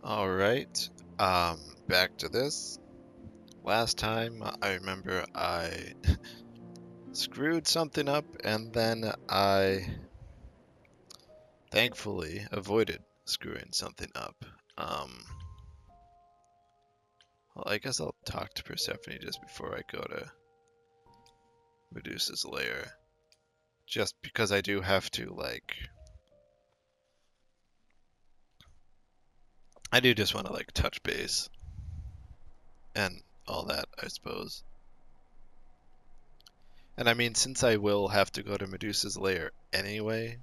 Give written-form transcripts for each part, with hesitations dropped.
All right. Back to this. Last time, I remember I screwed something up, and then I thankfully avoided screwing something up. Um, well, I guess I'll talk to Persephone just before I go to Medusa's lair. Just because I do have to, like, I do just want to, like, touch base and all that, I suppose. And I mean, since I will have to go to Medusa's lair anyway,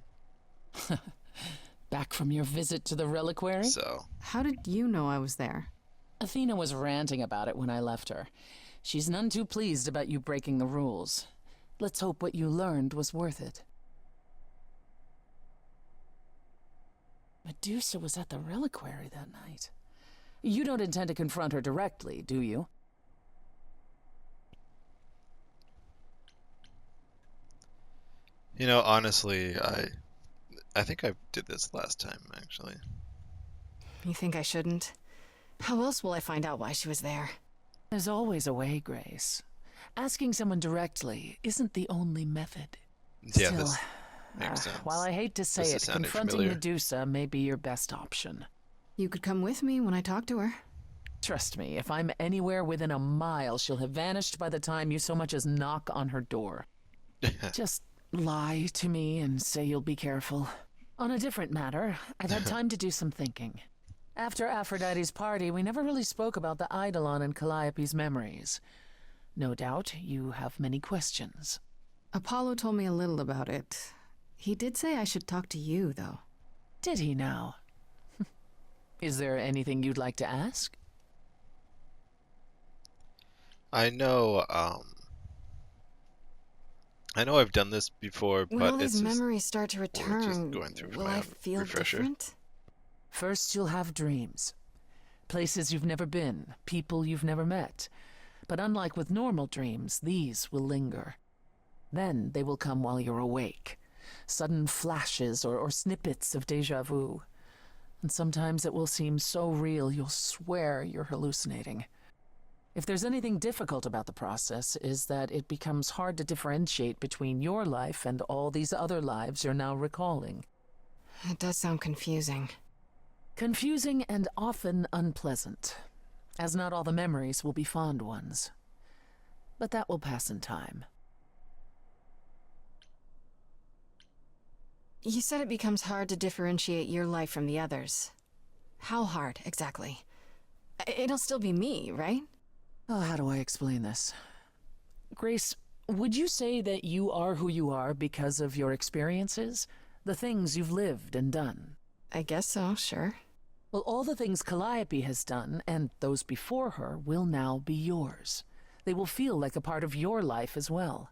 Back from your visit to the reliquary? so. How did you know I was there? Athena was ranting about it when I left her. She's none too pleased about you breaking the rules. Let's hope what you learned was worth it. Medusa was at the reliquary that night. You don't intend to confront her directly, do you? You know, honestly, I think I did this last time, actually. You think I shouldn't? How else will I find out why she was there? There's always a way, Grace. Asking someone directly isn't the only method. Yeah, Still, this makes sense. while I hate to say This it, is sounding confronting familiar. Medusa may be your best option. You could come with me when I talk to her. Trust me, if I'm anywhere within a mile, she'll have vanished by the time you so much as knock on her door. Just lie to me and say you'll be careful. On a different matter, I've had time to do some thinking. After Aphrodite's party, we never really spoke about the Eidolon and Calliope's memories. No doubt you have many questions. Apollo told me a little about it. He did say I should talk to you, though. Did he now? Is there anything you'd like to ask? I know I've done this before, When but all it's these just memories start to just return, going through will my I own feel refresher. different? First, you'll have dreams. Places you've never been, people you've never met. But unlike with normal dreams, these will linger. Then they will come while you're awake. Sudden flashes or snippets of déjà vu. And sometimes it will seem so real you'll swear you're hallucinating. If there's anything difficult about the process, is that it becomes hard to differentiate between your life and all these other lives you're now recalling. It does sound confusing. Confusing and often unpleasant, as not all the memories will be fond ones. But that will pass in time. You said it becomes hard to differentiate your life from the others. How hard, exactly? It'll still be me, right? Oh, how do I explain this? Grace, would you say that you are who you are because of your experiences? The things you've lived and done? I guess so, sure. Well, all the things Calliope has done, and those before her, will now be yours. They will feel like a part of your life as well.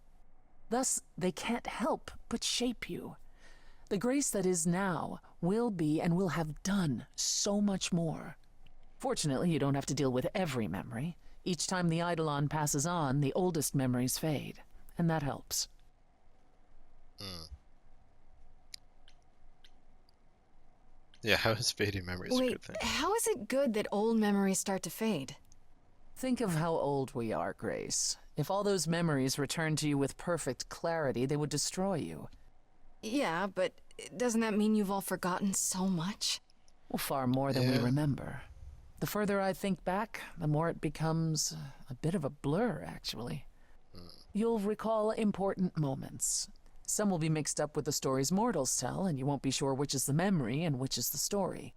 Thus, they can't help but shape you. The Grace that is now will be and will have done so much more. Fortunately, you don't have to deal with every memory. Each time the Eidolon passes on, the oldest memories fade, and that helps. Yeah, how is fading memories a Wait, good thing? how is it good that old memories start to fade? Think of how old we are, Grace. If all those memories returned to you with perfect clarity, they would destroy you. Yeah, but doesn't that mean you've all forgotten so much? Well, far more than we Yeah. remember. The further I think back, the more it becomes a bit of a blur, actually. You'll recall important moments. Some will be mixed up with the stories mortals tell, and you won't be sure which is the memory and which is the story.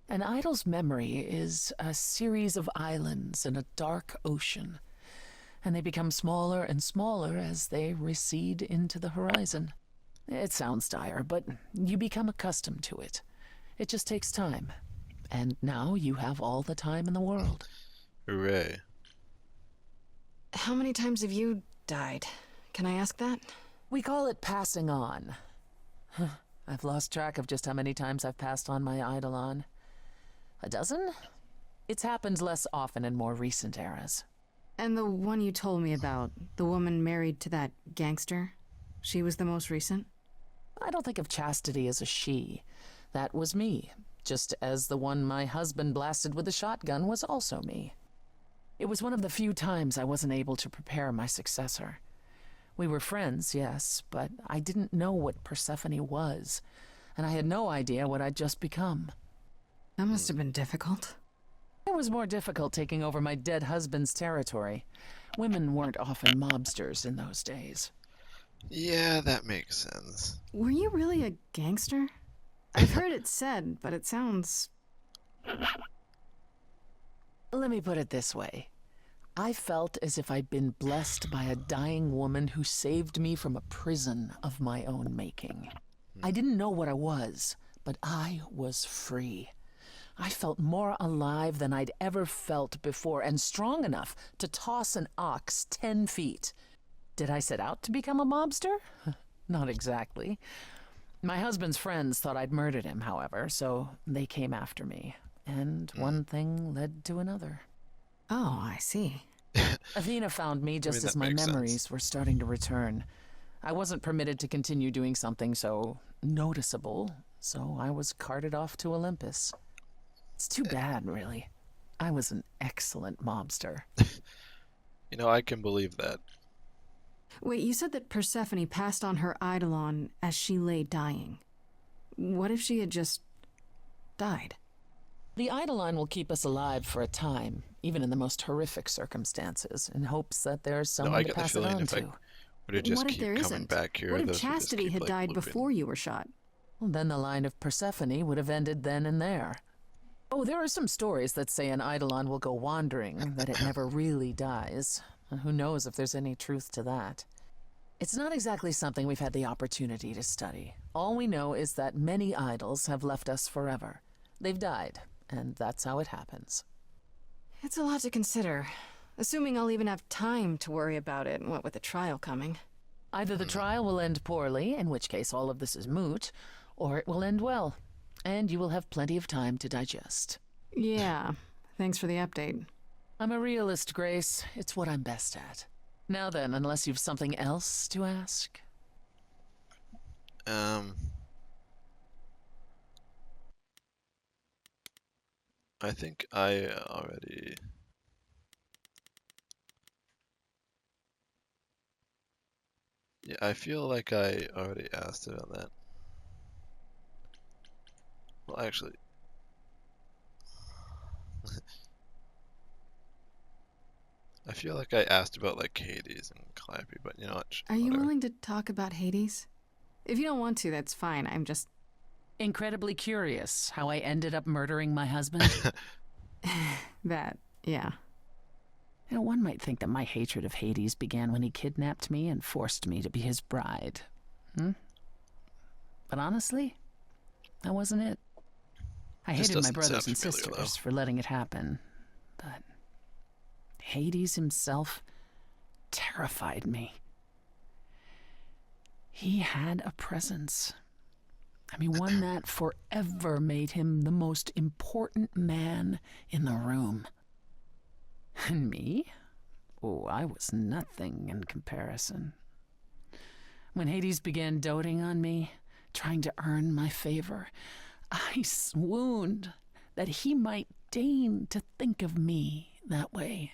An idol's memory is a series of islands in a dark ocean, and they become smaller and smaller as they recede into the horizon. It sounds dire, but you become accustomed to it. It just takes time. And now you have all the time in the world. Hooray. How many times have you died? Can I ask that? We call it passing on. I've lost track of just how many times I've passed on my Eidolon. A dozen? It's happened less often in more recent eras. And the one you told me about, the woman married to that gangster? She was the most recent? I don't think of chastity as a she. That was me. just as the one my husband blasted with a shotgun was also me. It was one of the few times I wasn't able to prepare my successor. We were friends, yes, but I didn't know what Persephone was, and I had no idea what I'd just become. That must have been difficult. It was more difficult taking over my dead husband's territory. Women weren't often mobsters in those days. Yeah, that makes sense. Were you really a gangster? I've heard it said, but it sounds... Let me put it this way. I felt as if I'd been blessed by a dying woman who saved me from a prison of my own making. I didn't know what I was, but I was free. I felt more alive than I'd ever felt before, and strong enough to toss an ox 10 feet. Did I set out to become a mobster? Not exactly. My husband's friends thought I'd murdered him, however, so they came after me. And one thing led to another. Oh, I see. Athena found me just as that my makes memories sense. were starting to return. I wasn't permitted to continue doing something so noticeable, so I was carted off to Olympus. It's too bad, really. I was an excellent mobster. You know, I can believe that. Wait, you said that Persephone passed on her eidolon as she lay dying. What if she had just died? The Eidolon will keep us alive for a time, even in the most horrific circumstances, in hopes that there's No, someone I to get the pass it feeling on if I to. would have just What if keep there coming isn't? back here. What if those would just Chastity keep, had like, died looping. before you were shot? Well, then the line of Persephone would have ended then and there. Oh, there are some stories that say an Eidolon will go wandering, that it never really dies. And who knows if there's any truth to that. It's not exactly something we've had the opportunity to study. All we know is that many idols have left us forever. They've died, and that's how it happens. It's a lot to consider. Assuming I'll even have time to worry about it, what with the trial coming. Either the trial will end poorly, in which case all of this is moot, or it will end well, and you will have plenty of time to digest. Yeah, thanks for the update. I'm a realist, Grace. It's what I'm best at. Now then, unless you've something else to ask. I think I already... Yeah, I feel like I already asked about that. Well, actually... I feel like I asked about, like, Hades and Clappy, but you know what? Are you Whatever. willing to talk about Hades? If you don't want to, that's fine. I'm just... Incredibly curious how I ended up murdering my husband. that, yeah. You know, one might think that my hatred of Hades began when he kidnapped me and forced me to be his bride. But honestly, that wasn't it. I This hated my doesn't brothers sound and familiar, sisters though. for letting it happen. But Hades himself terrified me. He had a presence. I mean, one that forever made him the most important man in the room. And me? Oh, I was nothing in comparison. When Hades began doting on me, trying to earn my favor, I swooned that he might deign to think of me that way.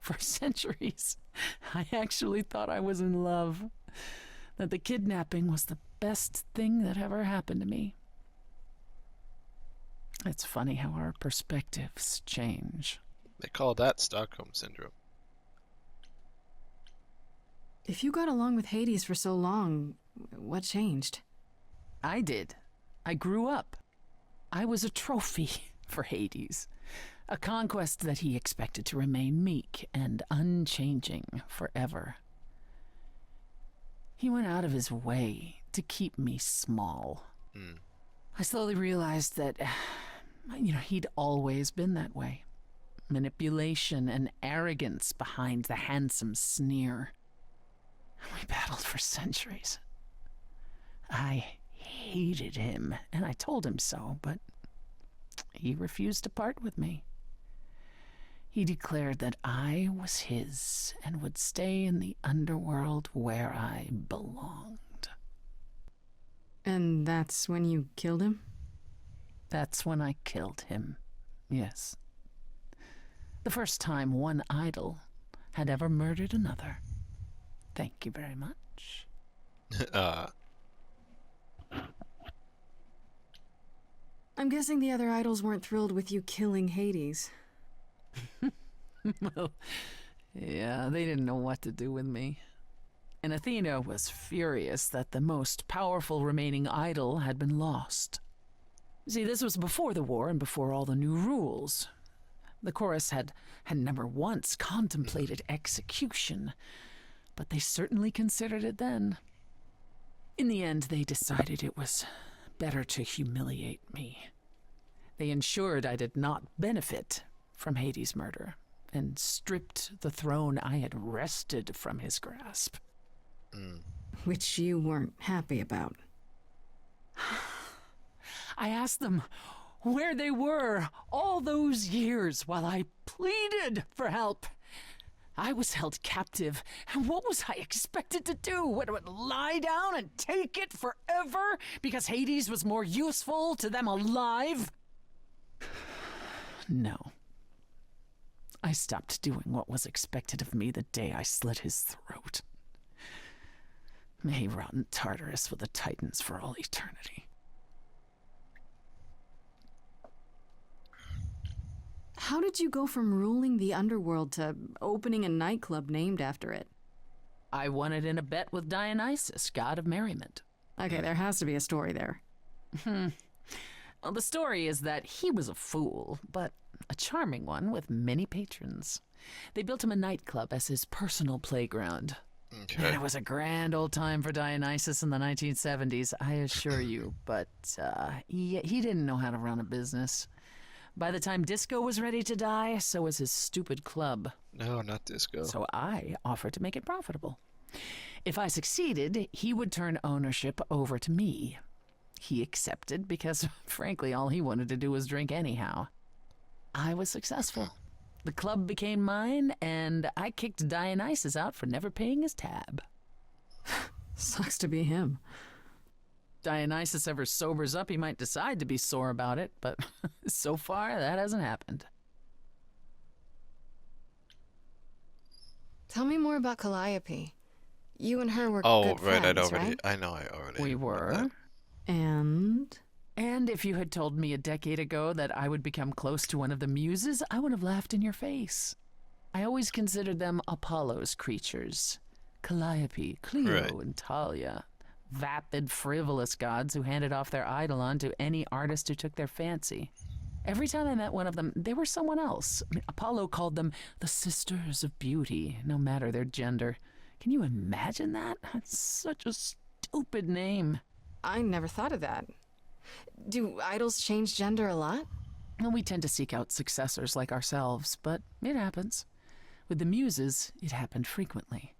For centuries, I actually thought I was in love, that the kidnapping was the best thing that ever happened to me. It's funny how our perspectives change. They call that Stockholm Syndrome. If you got along with Hades for so long, what changed? I did. I grew up. I was a trophy for Hades. A conquest that he expected to remain meek and unchanging forever. He went out of his way to keep me small. I slowly realized that, he'd always been that way. Manipulation and arrogance behind the handsome sneer. We battled for centuries. I hated him, and I told him so, but he refused to part with me. He declared that I was his and would stay in the underworld where I belonged. And that's when you killed him? That's when I killed him. Yes. The first time one idol had ever murdered another. Thank you very much. I'm guessing the other idols weren't thrilled with you killing Hades. Well, yeah, they didn't know what to do with me. And Athena was furious that the most powerful remaining idol had been lost. See, this was before the war and before all the new rules. The chorus had never once contemplated execution, but they certainly considered it then. In the end, they decided it was better to humiliate me. They ensured I did not benefit from Hades' murder, and stripped the throne I had wrested from his grasp. Which you weren't happy about. I asked them where they were all those years while I pleaded for help. I was held captive, and what was I expected to do? What, lie down and take it forever because Hades was more useful to them alive? No. I stopped doing what was expected of me the day I slit his throat. May he rot in Tartarus with the Titans for all eternity. How did you go from ruling the underworld to opening a nightclub named after it? I won it in a bet with Dionysus, god of merriment. Okay, there has to be a story there. Well, the story is that he was a fool, but a charming one with many patrons. They built him a nightclub as his personal playground. Okay. And it was a grand old time for Dionysus in the 1970s, I assure you, but he didn't know how to run a business. By the time Disco was ready to die, so was his stupid club. No, not Disco. So I offered to make it profitable. If I succeeded, he would turn ownership over to me. He accepted because, frankly, all he wanted to do was drink anyhow. I was successful. The club became mine, and I kicked Dionysus out for never paying his tab. Sucks to be him. Dionysus ever sobers up, he might decide to be sore about it, but so far, that hasn't happened. Tell me more about Calliope. You and her were Oh, good right, friends, right? I know I already. We read were. that. And? And if you had told me a decade ago that I would become close to one of the muses, I would have laughed in your face. I always considered them Apollo's creatures. Calliope, Clio, Right. and Talia. Vapid, frivolous gods who handed off their eidolon to any artist who took their fancy. Every time I met one of them, they were someone else. Apollo called them the Sisters of Beauty, no matter their gender. Can you imagine that? That's such a stupid name. I never thought of that. Do idols change gender a lot? Well, we tend to seek out successors like ourselves, but it happens. With the muses, it happened frequently.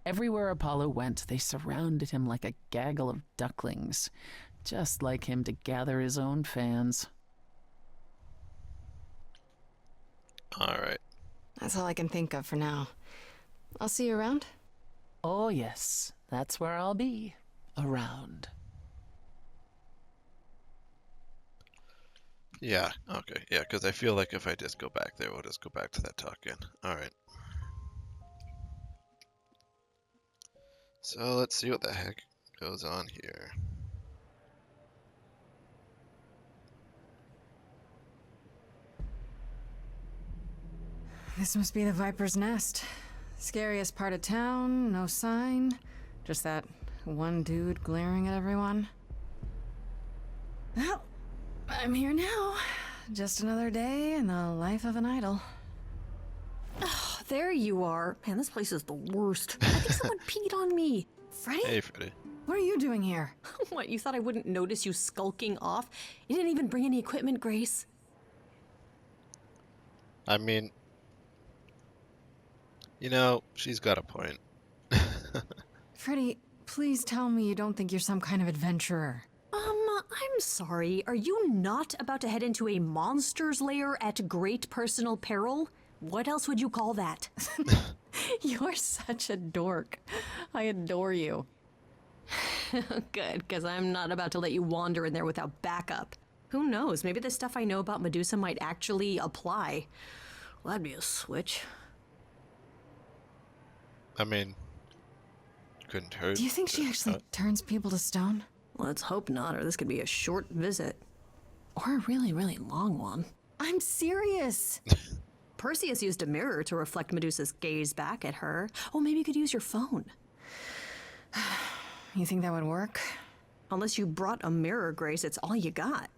Everywhere Apollo went, they surrounded him like a gaggle of ducklings, just like him to gather his own fans. All right. That's all I can think of for now. I'll see you around. Oh, yes, that's where I'll be. Around. Yeah, okay. Yeah, because I feel like if I just go back there, we'll just go back to that talk again. All right. So let's see what the heck goes on here. This must be the Viper's Nest. Scariest part of town, no sign. Just that one dude glaring at everyone. Well, I'm here now. Just another day in the life of an idol. Oh, there you are. Man, this place is the worst. I think someone peed on me. Freddy? Hey, Freddy. What are you doing here? What, you thought I wouldn't notice you skulking off? You didn't even bring any equipment, Grace? I mean, you know, she's got a point. Freddy, please tell me you don't think you're some kind of adventurer. I'm sorry. Are you not about to head into a monster's lair at great personal peril? What else would you call that? You're such a dork. I adore you. Good, because I'm not about to let you wander in there without backup. Who knows? Maybe the stuff I know about Medusa might actually apply. Well, that'd be a switch. I mean, couldn't hurt. Do you think she actually turns people to stone? Let's hope not, or this could be a short visit. Or a really, really long one. I'm serious. Perseus used a mirror to reflect Medusa's gaze back at her. Oh, maybe you could use your phone. You think that would work? Unless you brought a mirror, Grace, it's all you got.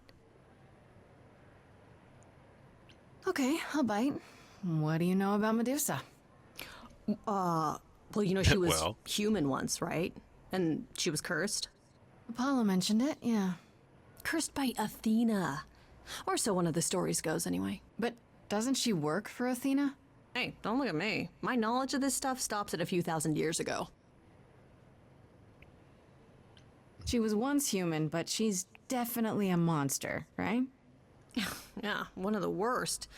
Okay, I'll bite. What do you know about Medusa? Well, you know, she was Well. human once, right? And she was cursed. Apollo mentioned it, yeah. Cursed by Athena. Or so one of the stories goes, anyway. But doesn't she work for Athena? Hey, don't look at me. My knowledge of this stuff stops at a few thousand years ago. She was once human, but she's definitely a monster, right? Yeah, one of the worst.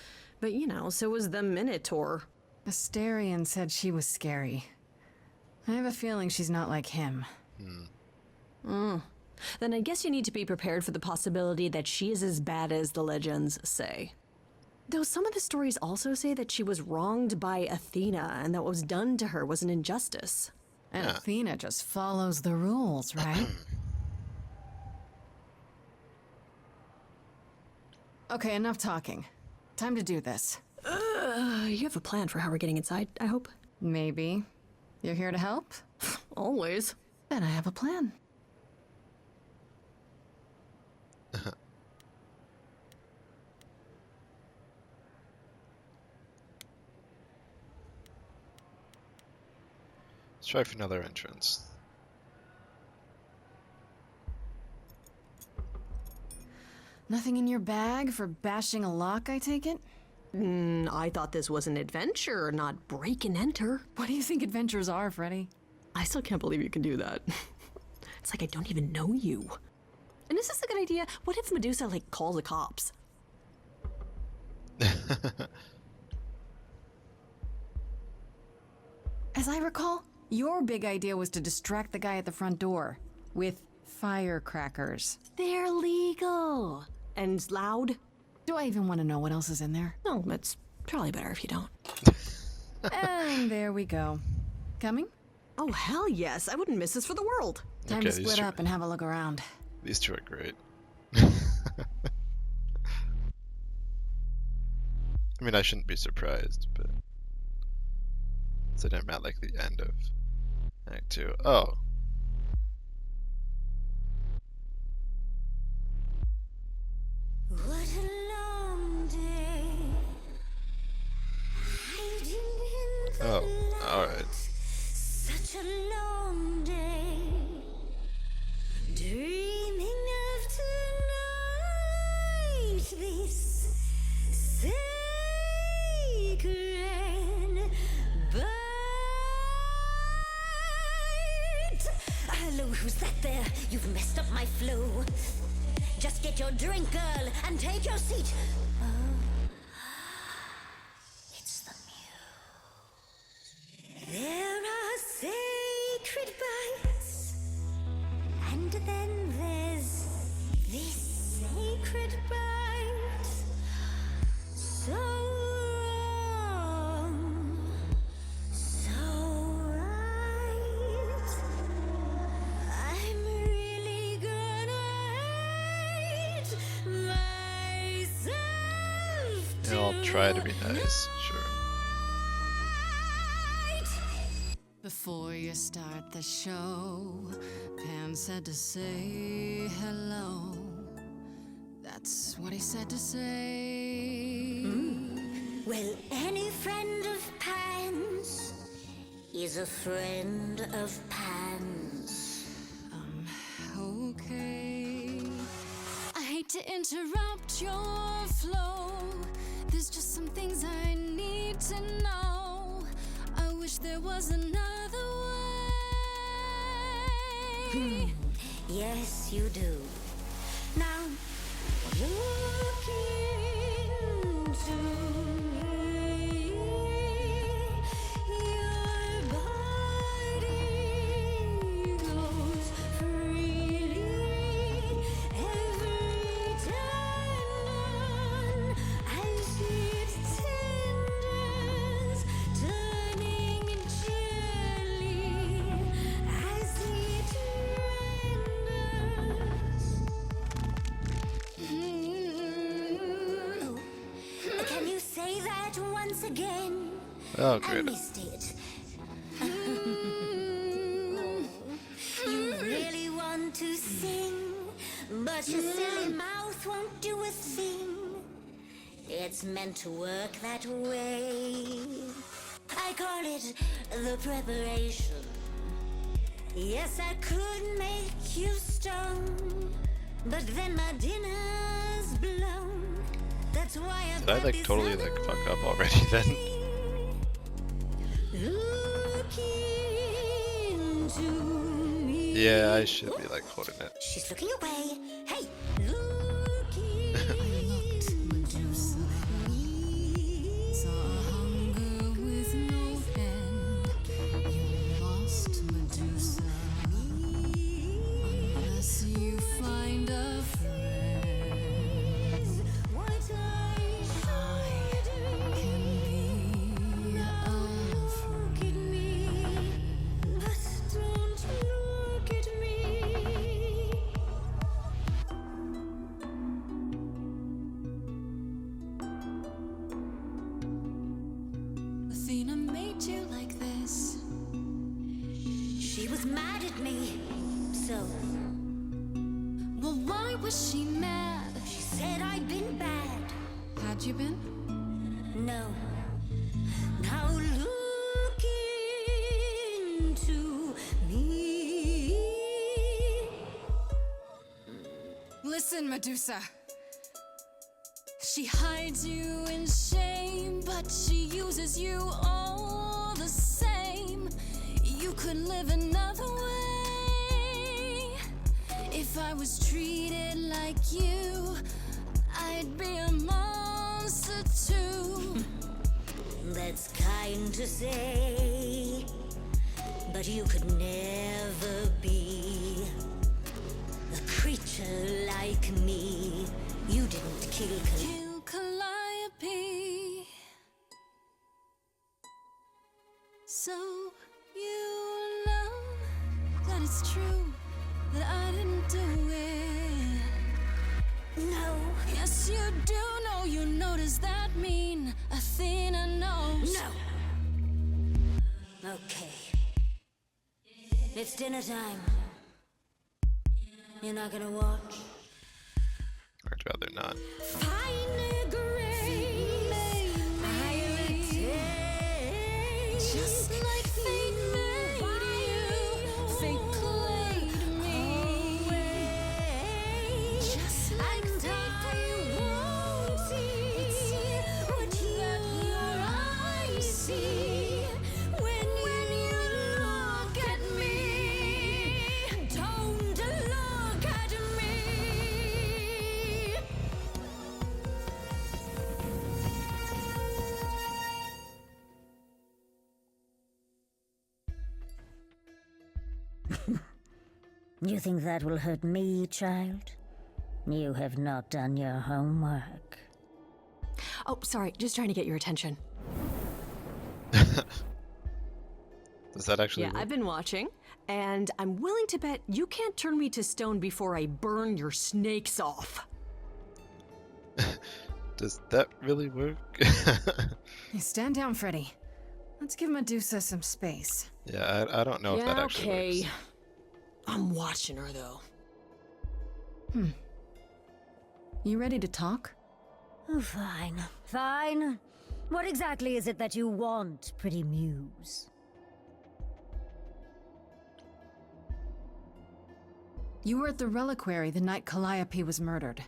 But, you know, so was the Minotaur. Asterion said she was scary. I have a feeling she's not like him. Then I guess you need to be prepared for the possibility that she is as bad as the legends say. Though some of the stories also say that she was wronged by Athena and that what was done to her was an injustice. And Yeah. Athena just follows the rules, right? Okay, enough talking. Time to do this. You have a plan for how we're getting inside, I hope? Maybe. You're here to help? Always. Then I have a plan. Let's try for another entrance. Nothing in your bag for bashing a lock, I take it? I thought this was an adventure, not break and enter. What do you think adventures are, Freddy? I still can't believe you can do that. It's like I don't even know you. And is this a good idea? What if Medusa, like, calls the cops? As I recall, your big idea was to distract the guy at the front door with firecrackers. They're legal. And loud? Do I even want to know what else is in there? No, it's probably better if you don't. And there we go. Coming? Oh, hell yes. I wouldn't miss this for the world. Time Okay, to these split two- up and have a look around. These two are great. I mean, I shouldn't be surprised, but considering I'm at like the end of Act 2. Oh. What a long day. Hiding in the Oh, alright. light. Such a long day. Dreaming of tonight. This sacred bite. Hello, who's that there? You've messed up my flow. Just get your drink, girl, and take your seat. Oh, it's the muse. There are sacred bites, and then there's this sacred bite. So wrong, so right. I'm really gonna hate myself. Yeah, I'll try to be nice, sure. tonight. Before you start the show, Pan said to say hello. That's what he said to say. Well, any friend of Pan's is a friend of Pan's. Okay. I hate to interrupt your flow. There's just some things I need to know. I wish there was another way. Yes, you do. Now, look into me. Your body goes freely every time again. Oh, I great. missed it. You really want to sing, but your silly mouth won't do a thing. It's meant to work that way. I call it the preparation. Yes, I could make you stung, but then my dinner's blown. That's why Did I like totally like fuck up already then? Look into me. Yeah, I should be like holding it. She's looking away. Hey, look into me. Saw hunger with no end. You lost Medusa. Unless you find a friend. What I Can be look at me, but don't look at me. Athena made you like this. She was mad at me, so Well, why was she mad? she said I'd been bad. Had you been? No. Now look into me. Listen, Medusa. She hides you in shame, but she uses you all the same. You could live another way. If I was treated like you, I'd be a monster too. That's kind to say, but you could never be a creature like me. You didn't kill Kill Calliope. So you know that it's true that I didn't do it. No, Yes, you do know. You know, does that mean Athena knows? no. Okay. It's dinner time. You're not gonna watch? I'd rather not. Fine grace, I'll take. Just like fate made you, fate played me. Just like I won't see what your eyes see when you look at me. Don't look at me. You think that will hurt me, child? You have not done your homework. Oh, sorry, just trying to get your attention. Does that actually Yeah, work? I've been watching, and I'm willing to bet you can't turn me to stone before I burn your snakes off. Does that really work? Hey, stand down, Freddy. Let's give Medusa some space. Yeah, I don't know if that Yeah, actually okay. works. I'm watching her, though. You ready to talk? Oh, fine, fine. What exactly is it that you want, pretty muse? You were at the reliquary the night Calliope was murdered.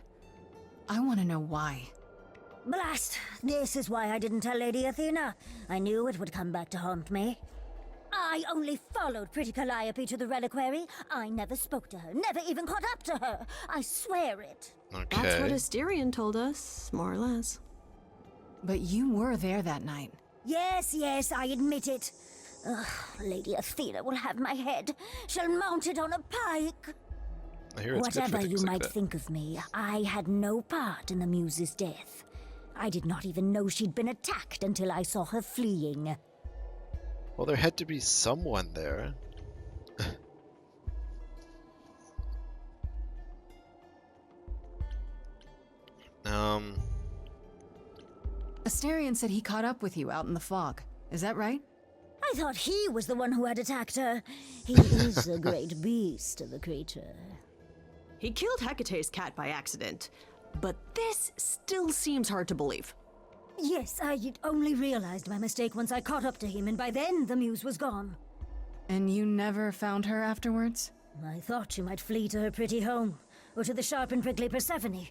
I want to know why. Blast! This is why I didn't tell Lady Athena. I knew it would come back to haunt me. I only followed pretty Calliope to the reliquary. I never spoke to her, never even caught up to her. I swear it. Okay. That's what Asterion told us, more or less. But you were there that night. Yes, yes, I admit it. Ugh, Lady Athena will have my head. She'll mount it on a pike. I hear it's good for Whatever you things like might that. think of me, I had no part in the muse's death. I did not even know she'd been attacked until I saw her fleeing. Well, there had to be someone there. Asterion said he caught up with you out in the fog. Is that right? I thought he was the one who had attacked her. He is a great beast of a creature. He killed Hecate's cat by accident, but this still seems hard to believe. Yes, I only realized my mistake once I caught up to him, and by then the muse was gone. And you never found her afterwards? I thought she might flee to her pretty home, or to the sharp and prickly Persephone.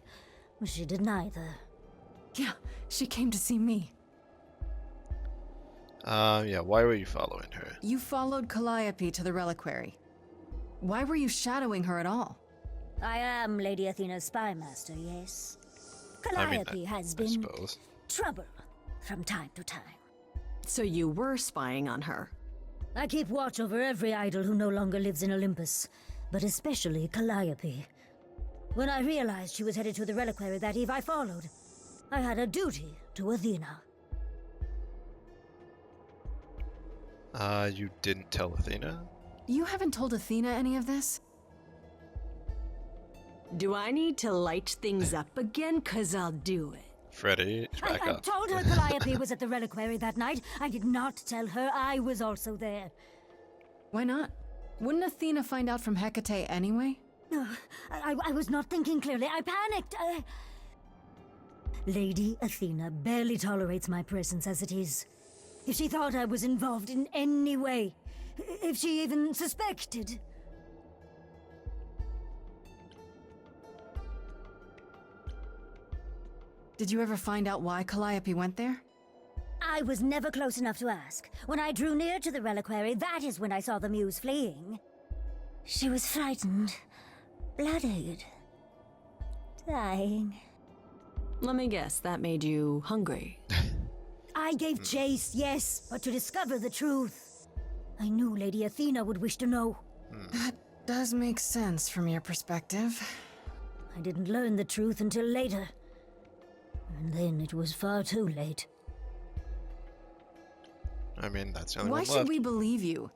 But she did neither. Yeah, she came to see me. Yeah, why were you following her? You followed Calliope to the reliquary. Why were you shadowing her at all? I am Lady Athena's spy master, yes. Calliope has I been suppose. trouble from time to time. So you were spying on her. I keep watch over every idol who no longer lives in Olympus, but especially Calliope. When I realized she was headed to the reliquary that eve, I followed. I had a duty to Athena. You didn't tell Athena? You haven't told Athena any of this? Do I need to light things up again? 'Cause I'll do it. Freddy, back I up. told her Calliope was at the reliquary that night. I did not tell her I was also there. Why not? Wouldn't Athena find out from Hecate anyway? I was not thinking clearly. I panicked. Lady Athena barely tolerates my presence as it is. If she thought I was involved in any way, if she even suspected... Did you ever find out why Calliope went there? I was never close enough to ask. When I drew near to the reliquary, that is when I saw the muse fleeing. She was frightened, bloodied, dying. Let me guess, that made you hungry. I gave chase, yes, but to discover the truth. I knew Lady Athena would wish to know. That does make sense from your perspective. I didn't learn the truth until later. And then it was far too late. I mean, that's the only Why one should left. we believe you?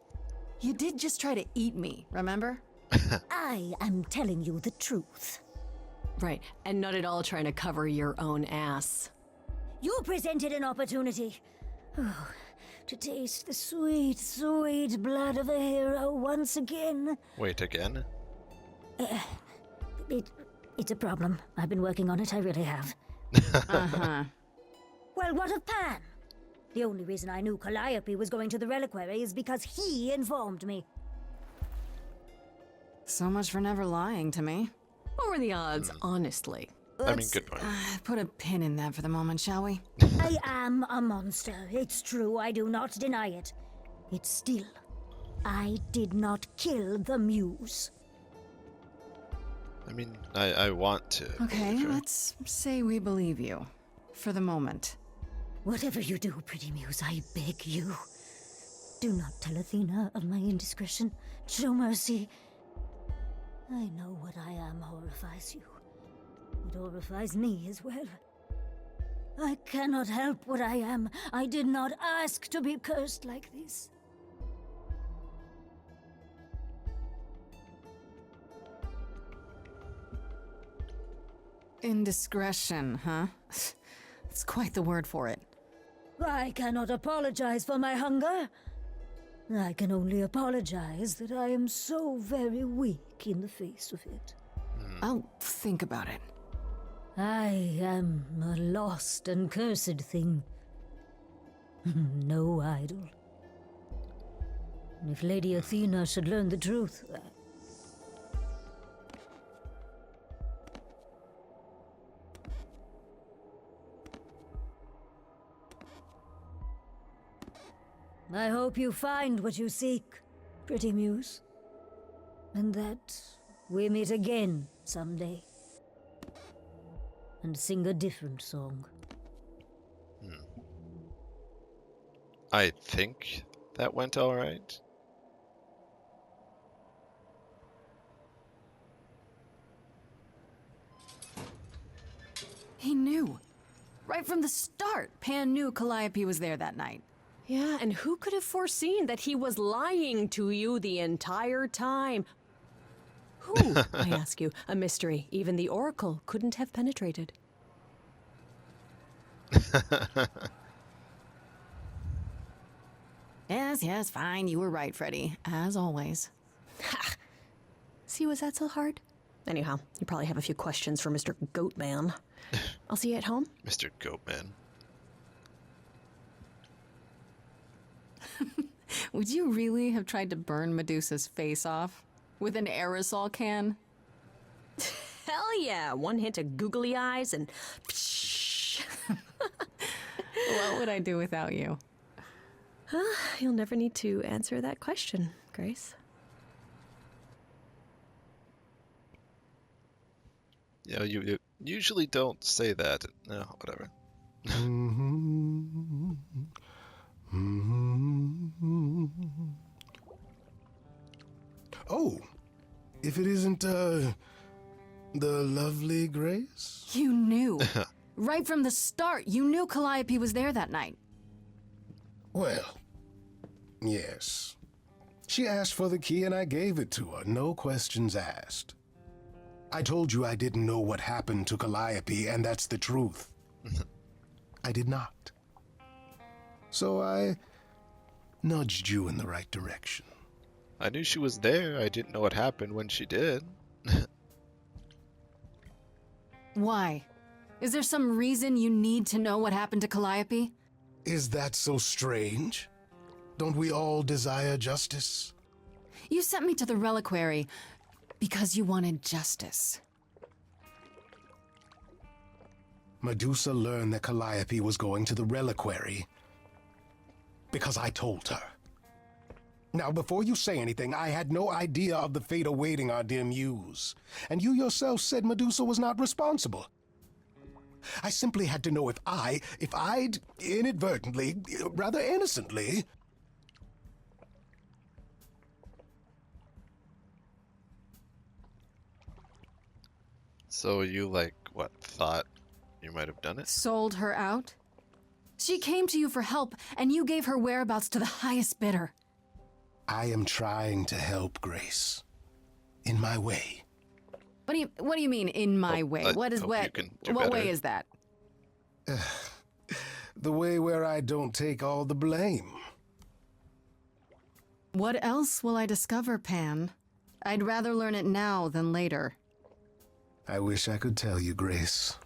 You did just try to eat me, remember? I am telling you the truth. Right, and not at all trying to cover your own ass. You presented an opportunity. Oh, to taste the sweet, sweet blood of a hero once again. Wait, again? It's a problem. I've been working on it, I really have. Uh-huh. Well, what of Pan? The only reason I knew Calliope was going to the reliquary is because he informed me. So much for never lying to me. What were the odds, honestly? I mean, good point. Put a pin in that for the moment, shall we? I am a monster. It's true, I do not deny it. It's still, I did not kill the muse. I mean, I want to. Okay, believe her. let's say we believe you. For the moment. Whatever you do, pretty muse, I beg you. Do not tell Athena of my indiscretion. Show mercy. I know what I am horrifies you. It horrifies me as well. I cannot help what I am. I did not ask to be cursed like this. Indiscretion, huh? It's quite the word for it. I cannot apologize for my hunger. I can only apologize that I am so very weak in the face of it. I'll think about it. I am a lost and cursed thing. No idol. If Lady Athena should learn the truth... I hope you find what you seek, pretty muse. And that we meet again someday. And sing a different song. I think that went all right. He knew. Right from the start, Pan knew Calliope was there that night. Yeah, and who could have foreseen that he was lying to you the entire time? Who, I ask you, a mystery even the Oracle couldn't have penetrated. Yes, fine. You were right, Freddy. As always. See, was that so hard? Anyhow, you probably have a few questions for Mr. Goatman. I'll see you at home. Mr. Goatman. Would you really have tried to burn Medusa's face off? With an aerosol can? Hell yeah! One hint of googly eyes and... What would I do without you? You'll never need to answer that question, Grace. Yeah, you usually don't say that. No, whatever. Oh, if it isn't, the lovely Grace? You knew. Right from the start, you knew Calliope was there that night. Well, yes. She asked for the key and I gave it to her, no questions asked. I told you I didn't know what happened to Calliope, and that's the truth. I did not. So I nudged you in the right direction. I knew she was there. I didn't know what happened when she did. Why? Is there some reason you need to know what happened to Calliope? Is that so strange? Don't we all desire justice? You sent me to the reliquary because you wanted justice. Medusa learned that Calliope was going to the reliquary because I told her. Now, before you say anything, I had no idea of the fate awaiting our dear muse. And you yourself said Medusa was not responsible. I simply had to know if I'd inadvertently, rather innocently... So you, like, what, thought you might have done it? Sold her out? She came to you for help, and you gave her whereabouts to the highest bidder. I am trying to help Grace. In my way. What do you mean, in my way? I What hope you can do what way better. is that? The way where I don't take all the blame. What else will I discover, Pan? I'd rather learn it now than later. I wish I could tell you, Grace.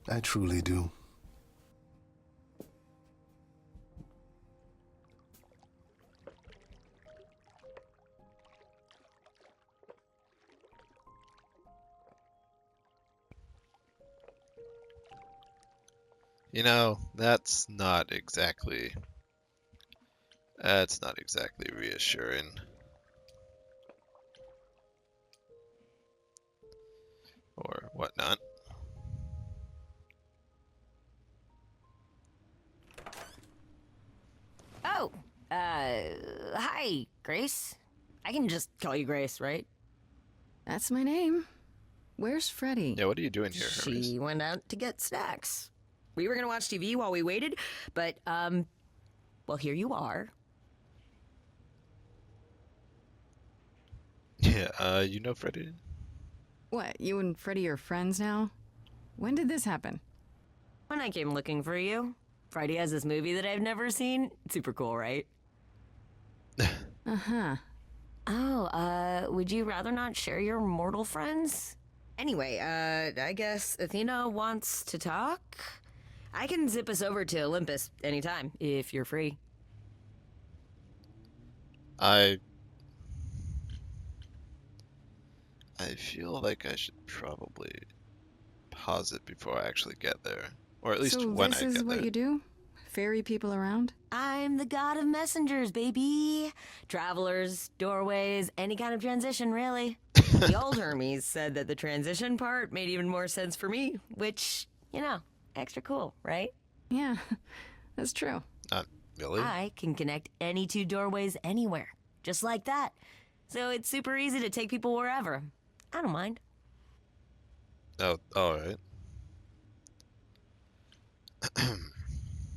I truly do. You know, that's not exactly reassuring. Or whatnot. Oh, hi, Grace. I can just call you Grace, right? That's my name. Where's Freddy? Yeah, what are you doing here, Hermes? She went out to get snacks. We were gonna watch TV while we waited, but, well, here you are. Yeah, you know Freddy? What, you and Freddy are friends now? When did this happen? When I came looking for you, Friday has this movie that I've never seen. It's super cool, right? Uh-huh. Oh, would you rather not share your mortal friends? Anyway, I guess Athena wants to talk? I can zip us over to Olympus anytime, if you're free. I feel like I should probably pause it before I actually get there. Or at least So when this I is get what there. you do? Ferry people around? I'm the god of messengers, baby. Travelers, doorways, any kind of transition, really. The old Hermes said that the transition part made even more sense for me, which, you know, extra cool, right? Yeah, that's true. Not really? I can connect any two doorways anywhere, just like that. So it's super easy to take people wherever. I don't mind. Oh, alright.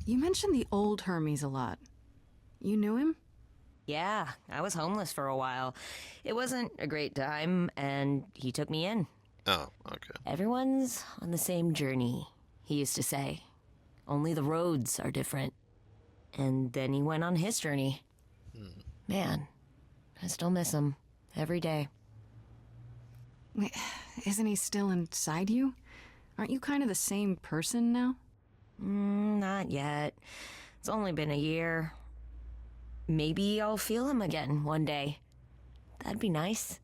You mentioned the old Hermes a lot. You knew him? Yeah, I was homeless for a while. It wasn't a great time, and he took me in. Oh, okay. Everyone's on the same journey, he used to say. Only the roads are different. And then he went on his journey. Man, I still miss him every day. Wait, isn't he still inside you? Aren't you kind of the same person now? Not yet. It's only been a year. Maybe I'll feel him again one day. That'd be nice.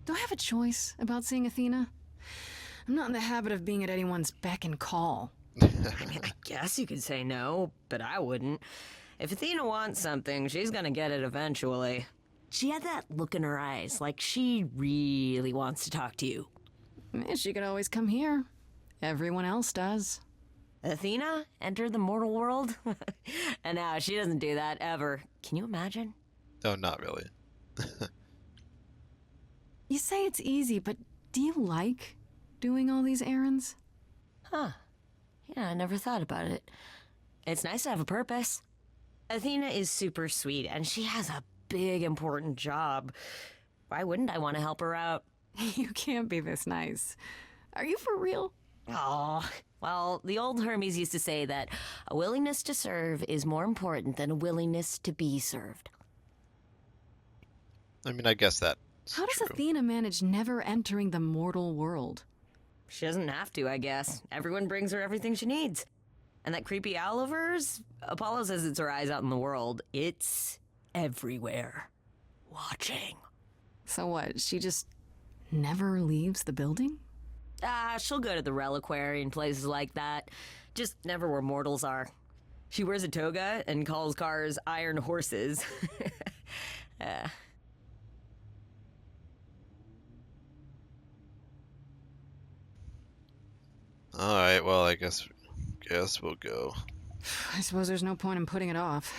Do I have a choice about seeing Athena? I'm not in the habit of being at anyone's beck and call. I mean, I guess you could say no, but I wouldn't. If Athena wants something, she's gonna get it eventually. She had that look in her eyes, like she really wants to talk to you. She could always come here. Everyone else does. Athena entered the mortal world? And now she doesn't do that ever. Can you imagine? No, not really. You say it's easy, but do you like doing all these errands? Huh. Yeah, I never thought about it. It's nice to have a purpose. Athena is super sweet, and she has a big, important job. Why wouldn't I want to help her out? You can't be this nice. Are you for real? Oh, well, the old Hermes used to say that a willingness to serve is more important than a willingness to be served. I mean, I guess that's How does true. Athena manage never entering the mortal world? She doesn't have to, I guess. Everyone brings her everything she needs. And that creepy owl of hers? Apollo says it's her eyes out in the world. It's everywhere. Watching. So what, she just never leaves the building? She'll go to the reliquary and places like that. Just never where mortals are. She wears a toga and calls cars iron horses. All right, well, I guess we'll go. I suppose there's no point in putting it off.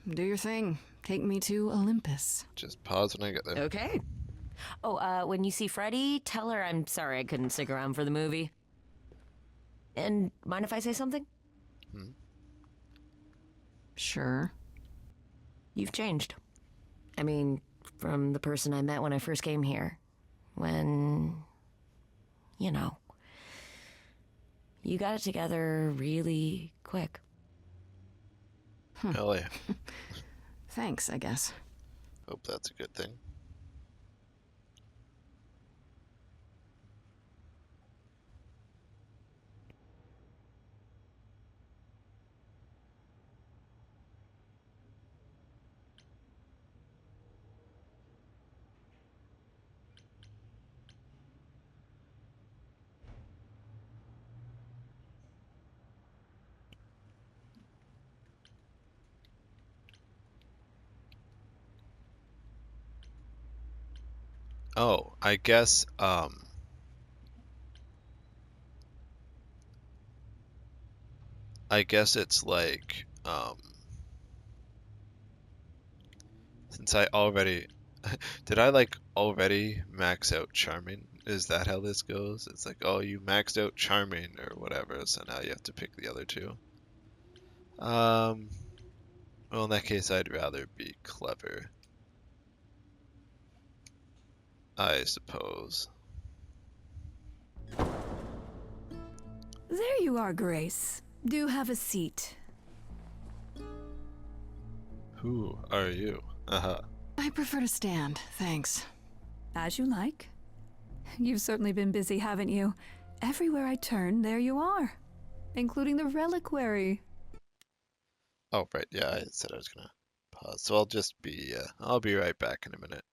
Do your thing. Take me to Olympus. Just pause when I get there. Okay. Oh, when you see Freddie, tell her I'm sorry I couldn't stick around for the movie. And mind if I say something? Sure. You've changed. I mean, from the person I met when I first came here. When, you know, you got it together really quick. Hell yeah. Thanks, I guess. Hope that's a good thing. Oh, I guess it's like since I already did I like already max out charming? Is that how this goes? It's like, oh, you maxed out charming or whatever, so now you have to pick the other two. Well, in that case, I'd rather be clever, I suppose. There you are, Grace. Do have a seat. Who are you? I prefer to stand, thanks. As you like. You've certainly been busy, haven't you? Everywhere I turn, there you are. Including the reliquary. Oh, right, yeah, I said I was gonna pause, so I'll be right back in a minute.